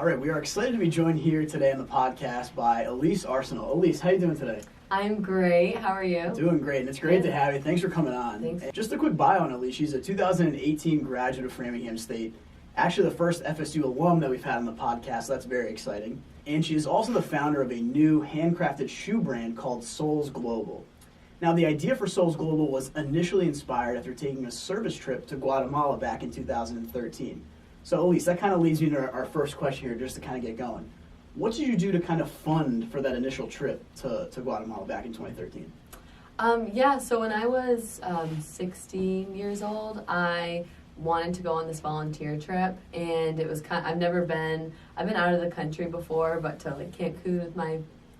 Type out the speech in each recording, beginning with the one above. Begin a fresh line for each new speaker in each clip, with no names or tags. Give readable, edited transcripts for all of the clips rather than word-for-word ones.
All right, we are excited to be joined here today on the podcast by Elise Arsenal. Elise, how you doing today?
I'm great. How are you?
Doing great, and it's great to have you. Thanks for coming on.
Thanks.
And just a quick bio on Elise. She's a 2018 graduate of Framingham State. Actually, the first FSU alum that we've had on the podcast, so that's very exciting. And she is also the founder of a new handcrafted shoe brand called Souls Global. Now, the idea for Souls Global was initially inspired after taking a service trip to Guatemala back in 2013. So, Elise, that kind of leads me to our first question here, just to kind of get going. What did you do to kind of fund for that initial trip to Guatemala back in 2013?
So when I was 16 years old, I wanted to go on this volunteer trip, and it was I've been out of the country before, but to like Cancun with my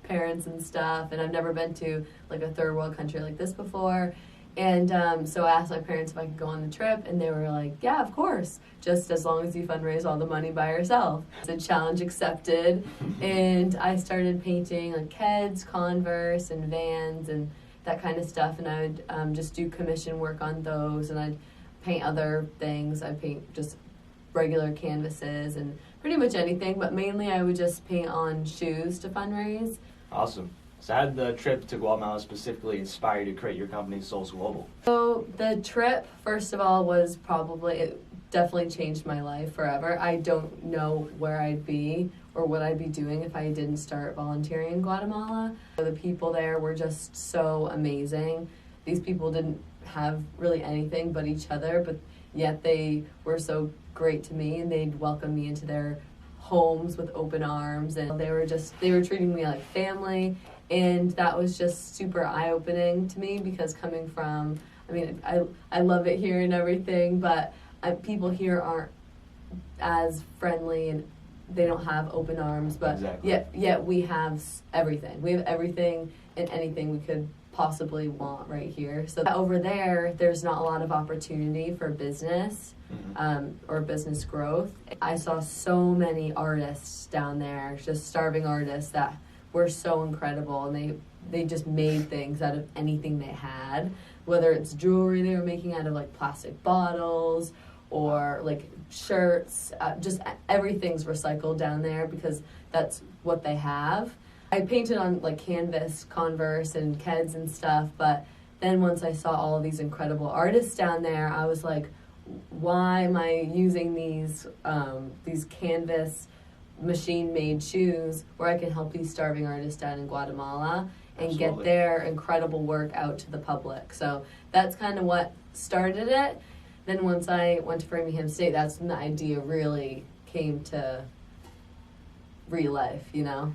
parents and stuff, and I've never been to like a third world country like this before. And so I asked my parents if I could go on the trip, and they were like, yeah, of course, just as long as you fundraise all the money by yourself. The challenge accepted, and I started painting like Keds, Converse, and Vans, and that kind of stuff, and I would just do commission work on those, and I'd paint other things. I'd paint just regular canvases and pretty much anything, but mainly I would just paint on shoes to fundraise.
Awesome. So how did the trip to Guatemala specifically inspire you to create your company, Souls Global?
So the trip, first of all, it definitely changed my life forever. I don't know where I'd be or what I'd be doing if I didn't start volunteering in Guatemala. The people there were just so amazing. These people didn't have really anything but each other, but yet they were so great to me, and they'd welcome me into their homes with open arms, and they were treating me like family. And that was just super eye-opening to me, because coming from, I love it here and everything, but people here aren't as friendly, and they don't have open arms, but
exactly.
yet we have everything. We have everything and anything we could possibly want right here. So over there's not a lot of opportunity for business or business growth. I saw so many artists down there, just starving artists that were so incredible, and they just made things out of anything they had, whether it's jewelry they were making out of like plastic bottles or like shirts, just everything's recycled down there because that's what they have. I painted on like canvas, Converse, and Keds and stuff, but then once I saw all of these incredible artists down there, I was like, why am I using these canvas machine-made shoes where I can help these starving artists down in Guatemala and
Absolutely.
Get their incredible work out to the public. So that's kind of what started it. Then once I went to Framingham State, that's when the idea really came to real life, you know?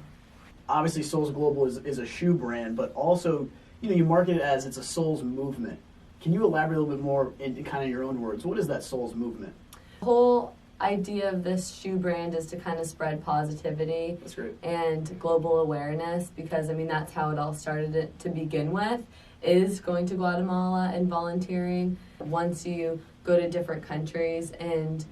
Obviously, Souls Global is a shoe brand, but also, you market it as it's a Souls movement. Can you elaborate a little bit more in kind of your own words? What is that Souls movement?
The whole idea of this shoe brand is to kind of spread positivity.
That's great.
And global awareness, because that's how it all started it to begin with, is going to Guatemala and volunteering. Once you go to different countries and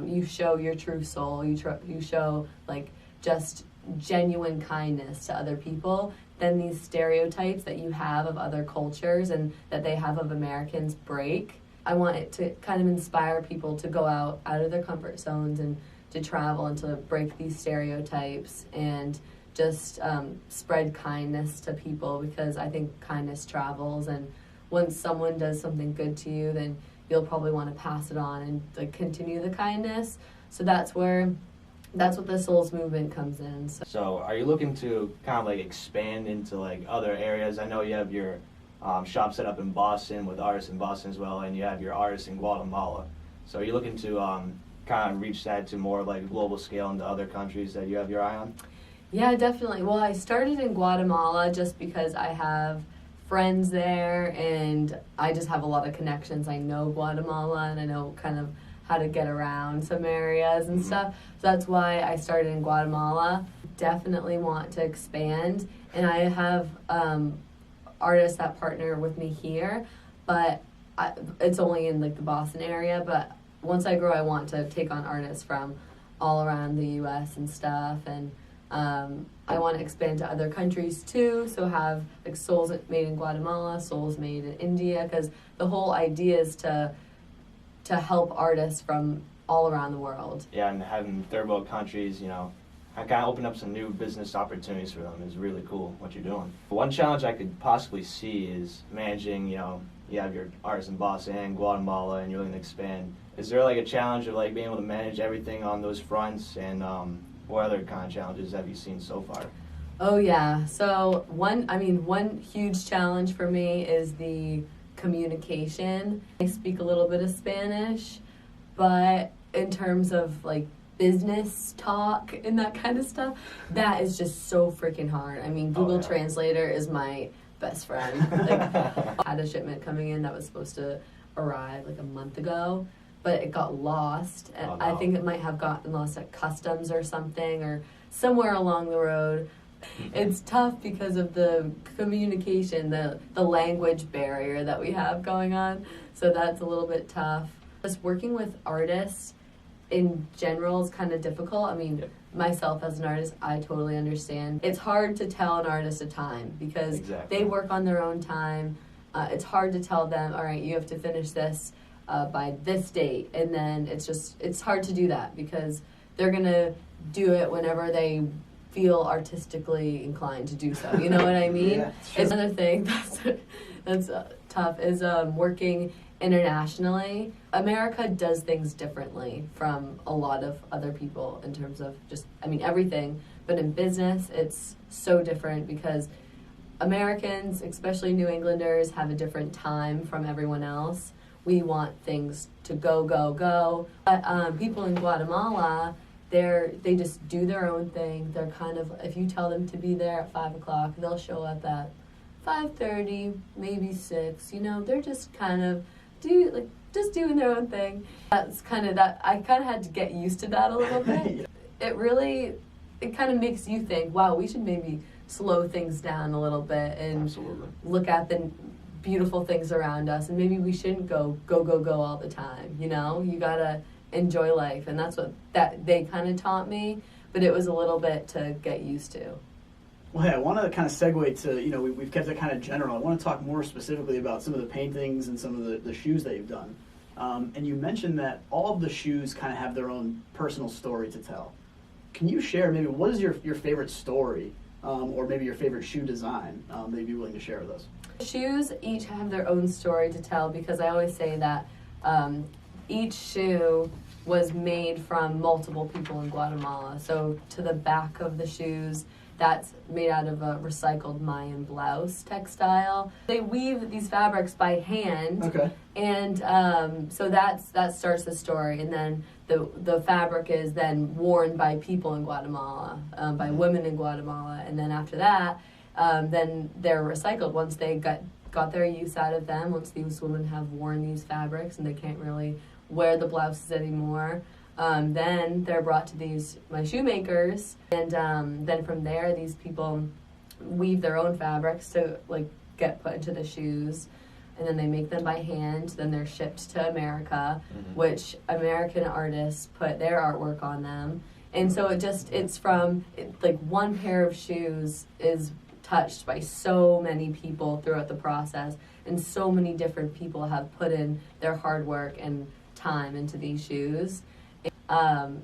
you show your true soul, you show like just genuine kindness to other people, then these stereotypes that you have of other cultures and that they have of Americans break. I want it to kind of inspire people to go out of their comfort zones and to travel and to break these stereotypes and just spread kindness to people, because I think kindness travels, and once someone does something good to you, then you'll probably want to pass it on and like continue the kindness. So that's what the Souls movement comes in.
So are you looking to kind of like expand into like other areas? I know you have your shop set up in Boston with artists in Boston as well, and you have your artists in Guatemala. So are you looking to kind of reach that to more like global scale into other countries that you have your eye on?
Yeah, definitely. Well, I started in Guatemala just because I have friends there, and I just have a lot of connections. I know Guatemala, and I know kind of how to get around some areas and stuff. So that's why I started in Guatemala. Definitely want to expand, and I have artists that partner with me here, but it's only in like the Boston area. But once I grow, I want to take on artists from all around the U.S. and stuff, and I want to expand to other countries too, so have like souls made in Guatemala, souls made in India, because the whole idea is to help artists from all around the world.
Yeah, and having third world countries, I kind of opened up some new business opportunities for them. It's really cool what you're doing. One challenge I could possibly see is managing, you have your artists in Boston and Guatemala, and you're looking to expand. Is there like a challenge of like being able to manage everything on those fronts, and what other kind of challenges have you seen so far?
Oh yeah. So one huge challenge for me is the communication. I speak a little bit of Spanish, but in terms of like business talk and that kind of stuff, that is just so freaking hard. I mean, Google Translator is my best friend. Like, I had a shipment coming in that was supposed to arrive like a month ago, but it got lost. And
oh, no.
I think it might have gotten lost at customs or something, or somewhere along the road. It's tough because of the communication, the language barrier that we have going on. So that's a little bit tough. Just working with artists in general is kind of difficult. I mean, myself as an artist, I totally understand. It's hard to tell an artist a time because they work on their own time. It's hard to tell them, all right, you have to finish this by this date. And then it's hard to do that because they're going to do it whenever they feel artistically inclined to do so. You know what I mean?
Yeah,
it's another thing that's tough is working internationally. America does things differently from a lot of other people in terms of everything. But in business, it's so different because Americans, especially New Englanders, have a different time from everyone else. We want things to go, go, go. But people in Guatemala, they just do their own thing. They're kind of, if you tell them to be there at 5 o'clock, they'll show up at 5:30, maybe 6. They're just kind of just doing their own thing. That's kind of that. I kind of had to get used to that a little bit. It kind of makes you think, wow, we should maybe slow things down a little bit and look at the beautiful things around us, and maybe we shouldn't go all the time. You gotta enjoy life, and that's what they kind of taught me, but it was a little bit to get used to.
Well, hey, I want to kind of segue to, we've kept it kind of general. I want to talk more specifically about some of the paintings and some of the shoes that you've done. And you mentioned that all of the shoes kind of have their own personal story to tell. Can you share maybe what is your favorite story or maybe your favorite shoe design that you'd be willing to share with us?
Shoes each have their own story to tell because I always say that each shoe was made from multiple people in Guatemala. So to the back of the shoes, that's made out of a recycled Mayan blouse textile. They weave these fabrics by hand.
Okay.
And so that starts the story. And then the fabric is then worn by people in Guatemala, by women in Guatemala. And then after that, then they're recycled once they got their use out of them, once these women have worn these fabrics and they can't really wear the blouses anymore. Then they're brought to my shoemakers, and then from there, these people weave their own fabrics to get put into the shoes, and then they make them by hand. Then they're shipped to America, which American artists put their artwork on them, and so it's from one pair of shoes is touched by so many people throughout the process, and so many different people have put in their hard work and time into these shoes.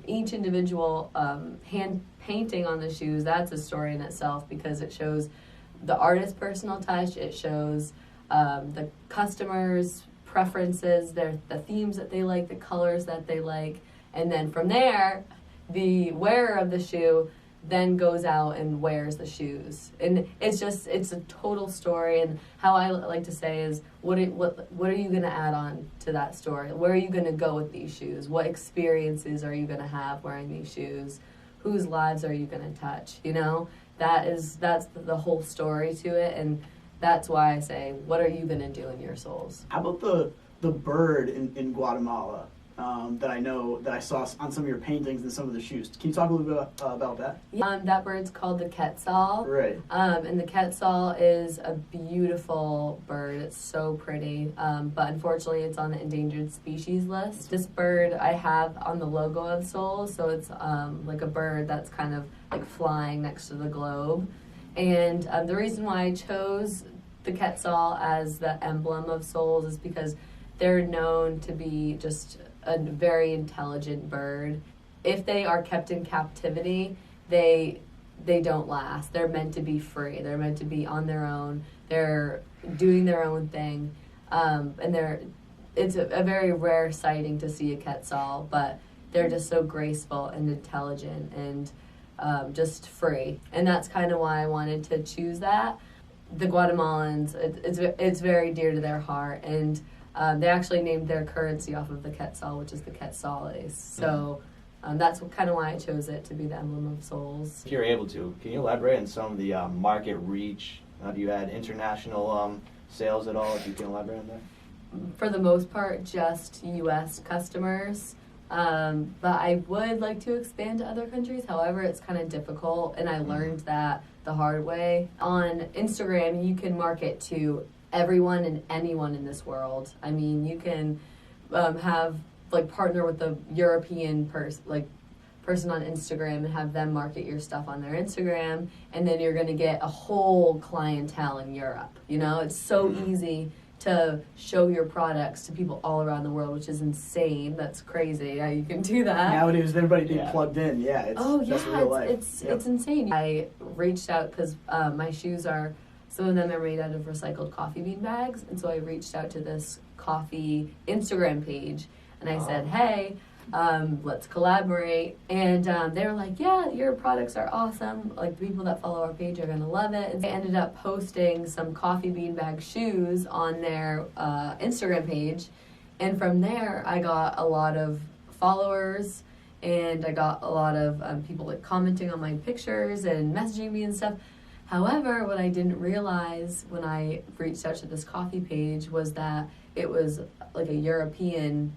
Each individual hand painting on the shoes, that's a story in itself because it shows the artist's personal touch, it shows the customer's preferences, the themes that they like, the colors that they like, and then from there, the wearer of the shoe then goes out and wears the shoes. And it's a total story, and how I like to say is, what are you going to add on to that story? Where are you going to go with these shoes? What experiences are you going to have wearing these shoes? Whose lives are you going to touch? That's the whole story to it, and that's why I say, what are you going to do in your souls?
How about the bird in Guatemala that I saw on some of your paintings and some of the shoes? Can you talk a little bit about that?
That bird's called the quetzal.
Right.
And the quetzal is a beautiful bird. It's so pretty. But unfortunately, it's on the endangered species list. This bird I have on the logo of Soul, so it's like a bird that's kind of like flying next to the globe. And the reason why I chose the quetzal as the emblem of souls is because they're known to be just a very intelligent bird. If they are kept in captivity, they don't last. They're meant to be free. They're meant to be on their own. They're doing their own thing. It's a very rare sighting to see a quetzal, but they're just so graceful and intelligent and just free. And that's kind of why I wanted to choose that. The Guatemalans, it's very dear to their heart, and they actually named their currency off of the quetzal, which is the quetzales. So that's kind of why I chose it to be the emblem of souls.
If you're able to, can you elaborate on some of the market reach? Have you had international sales at all, if you can elaborate on that?
For the most part, just U.S. customers. But I would like to expand to other countries. However, it's kind of difficult, and I learned that the hard way. On Instagram, you can market to everyone and anyone in this world. I mean, you can partner with a European person on Instagram and have them market your stuff on their Instagram, and then you're going to get a whole clientele in Europe. You know, it's so easy to show your products to people all around the world, which is insane. That's crazy how you can do that.
Nowadays, everybody being plugged in. Yeah, that's real life.
It's insane. I reached out because my shoes some of them are made out of recycled coffee bean bags, and so I reached out to this coffee Instagram page, and I said, hey, let's collaborate. And they were like, yeah, your products are awesome. Like, the people that follow our page are going to love it. And they ended up posting some coffee bean bag shoes on their Instagram page. And from there, I got a lot of followers, and I got a lot of people commenting on my pictures and messaging me and stuff. However, what I didn't realize when I reached out to this coffee page was that it was like a European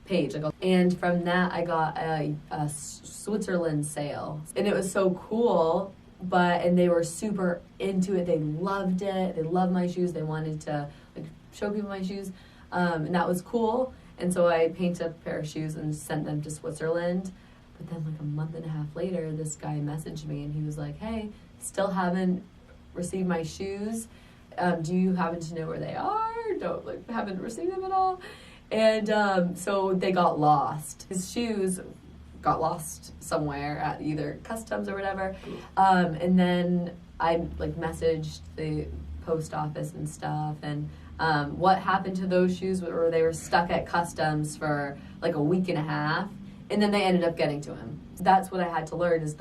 page. And from that, I got a Switzerland sale. And it was so cool, and they were super into it. They loved it. They loved my shoes. They wanted to show people my shoes. And that was cool. And so I painted a pair of shoes and sent them to Switzerland. But then a month and a half later, this guy messaged me, and he was like, hey, still haven't received my shoes. Do you happen to know where they are? Haven't received them at all. And so they got lost. His shoes got lost somewhere at either customs or whatever. And then I messaged the post office and stuff. And what happened to those shoes were they were stuck at customs for a week and a half. And then they ended up getting to him. That's what I had to learn is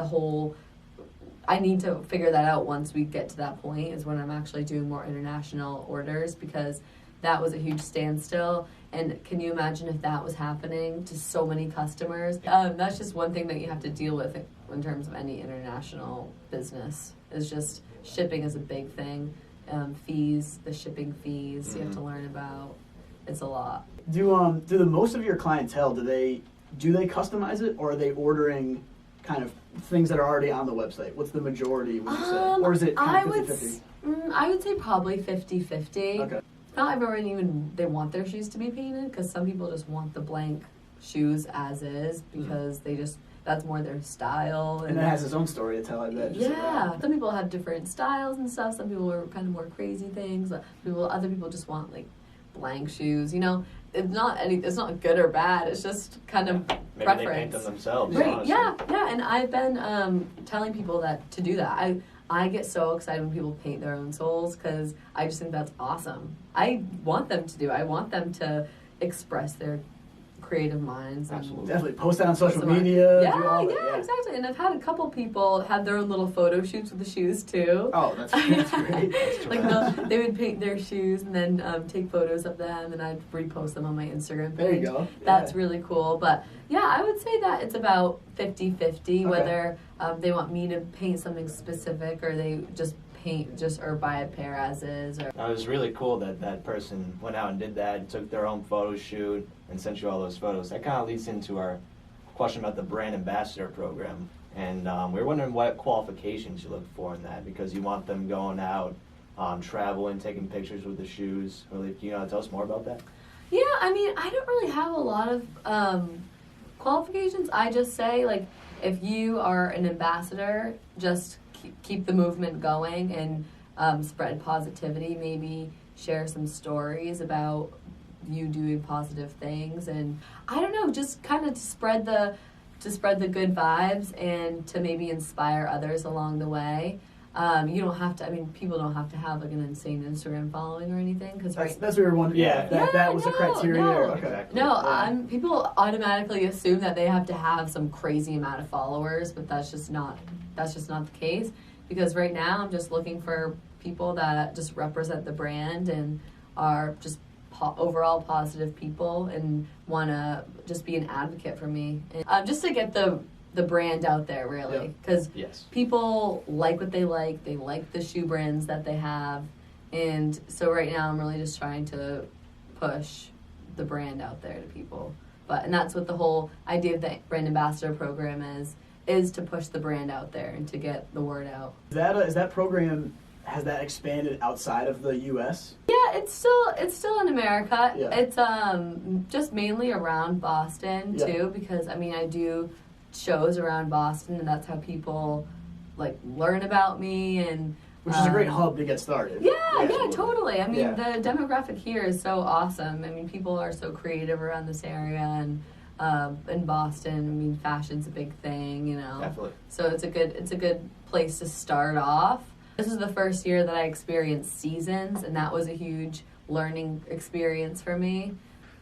I need to figure that out once we get to that point, is when I'm actually doing more international orders, because that was a huge standstill. And can you imagine if that was happening to so many customers? That's just one thing that you have to deal with in terms of any international business, is just shipping is a big thing. Fees, the shipping fees you have to learn about. It's a lot.
Do the most of your clientele, do they customize it, or are they ordering kind of things that are already on the website? What's the majority, would you say? Or is it kind of 50-50?
I would say probably 50-50.
Okay.
Not everyone they want their shoes to be painted, because some people just want the blank shoes as is, because that's more their style.
And it has its own story to tell, I bet.
Yeah. Some people have different styles and stuff. Some people are kind of more crazy things. Other people just want blank shoes. You know, it's not good or bad. It's just kind of
Maybe
preference.
they paint them themselves.
Right.
Honestly.
Yeah. And I've been telling people to do that. I get so excited when people paint their own soles, because I just think that's awesome. I want them to do it. I want them to express their creative minds.
Absolutely.
Definitely post that on social media.
Yeah, exactly. And I've had a couple people have their own little photo shoots with the shoes too.
Oh, that's great.
They would paint their shoes and then take photos of them, and I'd repost them on my Instagram page.
There you go.
That's really cool. But yeah, I would say that it's about 50-50, whether they want me to paint something specific, or they just paint or buy a pair as is. Or.
It was really cool that person went out and did that and took their own photo shoot and sent you all those photos. That kind of leads into our question about the brand ambassador program. And we were wondering what qualifications you look for in that, because you want them going out, traveling, taking pictures with the shoes. Really, can you tell us more about that?
Yeah, I mean, I don't really have a lot of qualifications. I just say, if you are an ambassador, just keep the movement going and spread positivity. Maybe share some stories about you doing positive things, and I don't know, just kind of to spread the good vibes and to maybe inspire others along the way. You don't have to. I mean, people don't have to have like an insane Instagram following or anything. Because
that's what we were wondering.
Yeah.
That was a criteria.
No.
There. Okay.
Exactly.
No,
Yeah.
people automatically assume that they have to have some crazy amount of followers, but that's just not the case. Because right now, I'm just looking for people that just represent the brand and are just overall positive people and want to just be an advocate for me, and, just to get the brand out there, really, because
Yes.
people like what they like the shoe brands that they have, and so right now I'm really just trying to push the brand out there to people. And that's what the whole idea of the brand ambassador program is to push the brand out there and to get the word out.
Is that program, has that expanded outside of the U.S.?
Yeah, it's still in America.
Yeah.
It's just mainly around Boston too, because I mean I do shows around Boston, and that's how people like learn about me, and
Which is a great hub to get started.
Yeah,
Absolutely.
totally. I mean,
Yeah.
the demographic here is so awesome. I mean, people are so creative around this area, and in Boston, I mean, fashion's a big thing, you know.
Definitely.
So it's a good place to start off. This is the first year that I experienced seasons, and that was a huge learning experience for me.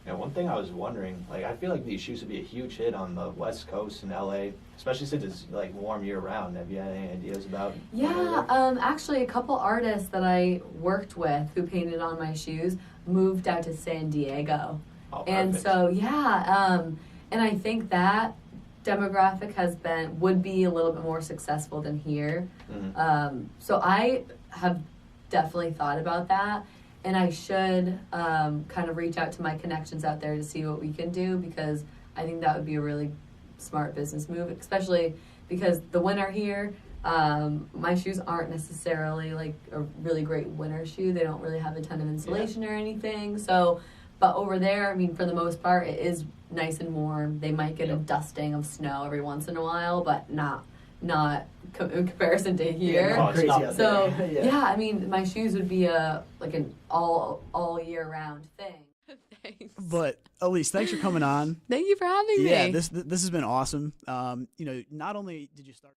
Yeah, one thing I was wondering, like, I feel like these shoes would be a huge hit on the West Coast in LA, especially since it's like warm year round. Have you had any ideas about?
Yeah, actually, a couple artists that I worked with who painted on my shoes moved out to San Diego,
Oh,
and
perfect.
so and I think that demographic would be a little bit more successful than here.
Mhm.
So I have definitely thought about that. And I should kind of reach out to my connections out there to see what we can do, because I think that would be a really smart business move, especially because the winter here, my shoes aren't necessarily like a really great winter shoe. They don't really have a ton of insulation or anything. So, but over there, I mean, for the most part, it is nice and warm. They might get a dusting of snow every once in a while, but not in comparison to here.
Yeah, not crazy
not.
out
So
there.
yeah, I mean, my shoes would be like an all year round thing. Thanks.
But Elise, thanks for coming on.
Thank you for having me.
Yeah, this has been awesome. Not only did you start.